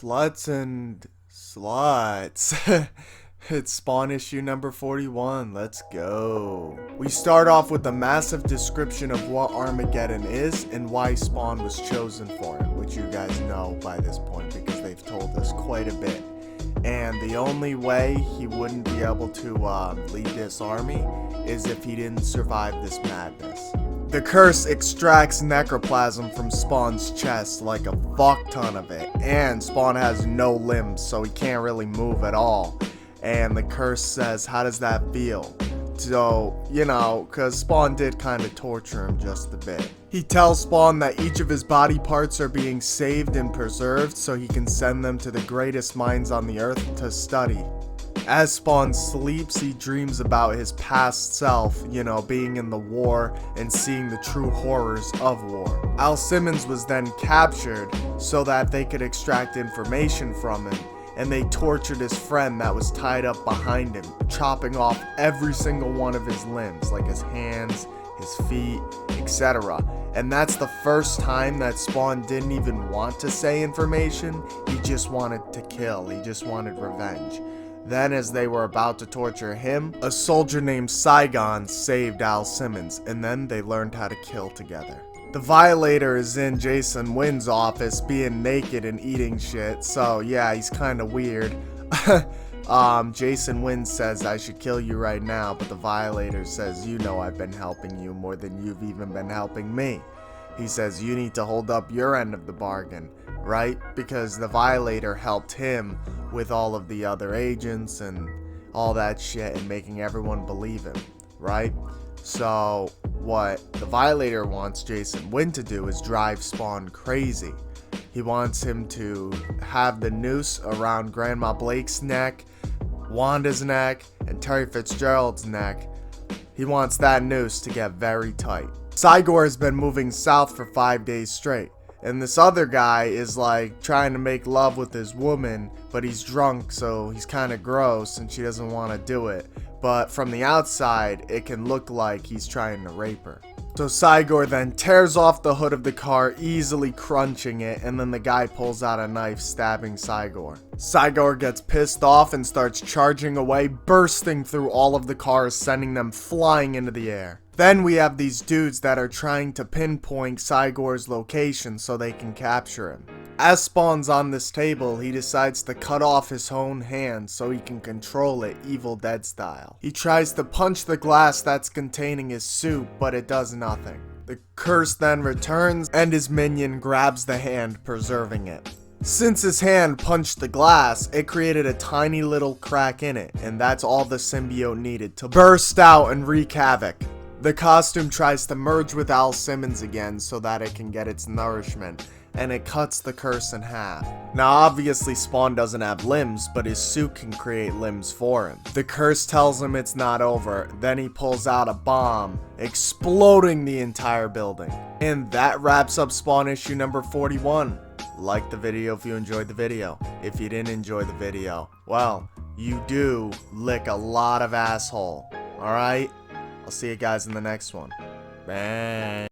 Sluts and sluts. It's Spawn issue number 41. Let's go. We start off with a massive description of what Armageddon is and why Spawn was chosen for it, which you guys know by this point because they've told us quite a bit. And the only way he wouldn't be able to lead this army is if he didn't survive this madness. The curse extracts necroplasm from Spawn's chest, like a fuck ton of it, and Spawn has no limbs, so he can't really move at all. And the curse says, how does that feel? So, you know, cause Spawn did kind of torture him just a bit. He tells Spawn that each of his body parts are being saved and preserved so he can send them to the greatest minds on the earth to study. As Spawn sleeps, he dreams about his past self, you know, being in the war and seeing the true horrors of war. Al Simmons was then captured so that they could extract information from him, and they tortured his friend that was tied up behind him, chopping off every single one of his limbs, like his hands, his feet, etc. And that's the first time that Spawn didn't even want to say information, he just wanted to kill, he just wanted revenge. Then, as they were about to torture him, a soldier named Saigon saved Al Simmons, and then they learned how to kill together. The Violator is in Jason Wynn's office being naked and eating shit, so yeah, he's kinda weird. Jason Wynn says I should kill you right now, but the Violator says, you know I've been helping you more than you've even been helping me. He says you need to hold up your end of the bargain, right? Because the Violator helped him with all of the other agents and all that shit and making everyone believe him, right? So what the Violator wants Jason Wynn to do is drive Spawn crazy. He wants him to have the noose around Grandma Blake's neck, Wanda's neck, and Terry Fitzgerald's neck. He wants that noose to get very tight. Cygor has been moving south for 5 days straight, and this other guy is like trying to make love with his woman, but he's drunk, so he's kind of gross and she doesn't want to do it. But from the outside, it can look like he's trying to rape her. So Cygor then tears off the hood of the car, easily crunching it, and then the guy pulls out a knife, stabbing Cygor. Cygor gets pissed off and starts charging away, bursting through all of the cars, sending them flying into the air. Then we have these dudes that are trying to pinpoint Cygor's location so they can capture him. As Spawn's on this table, he decides to cut off his own hand so he can control it Evil Dead style. He tries to punch the glass that's containing his soup, but it does nothing. The curse then returns and his minion grabs the hand, preserving it. Since his hand punched the glass, it created a tiny little crack in it, and that's all the symbiote needed to burst out and wreak havoc. The costume tries to merge with Al Simmons again so that it can get its nourishment, and it cuts the curse in half. Now obviously Spawn doesn't have limbs, but his suit can create limbs for him. The curse tells him it's not over, then he pulls out a bomb, exploding the entire building. And that wraps up Spawn issue number 41. Like the video if you enjoyed the video. If you didn't enjoy the video, well, you do lick a lot of asshole, alright? I'll see you guys in the next one. Bye.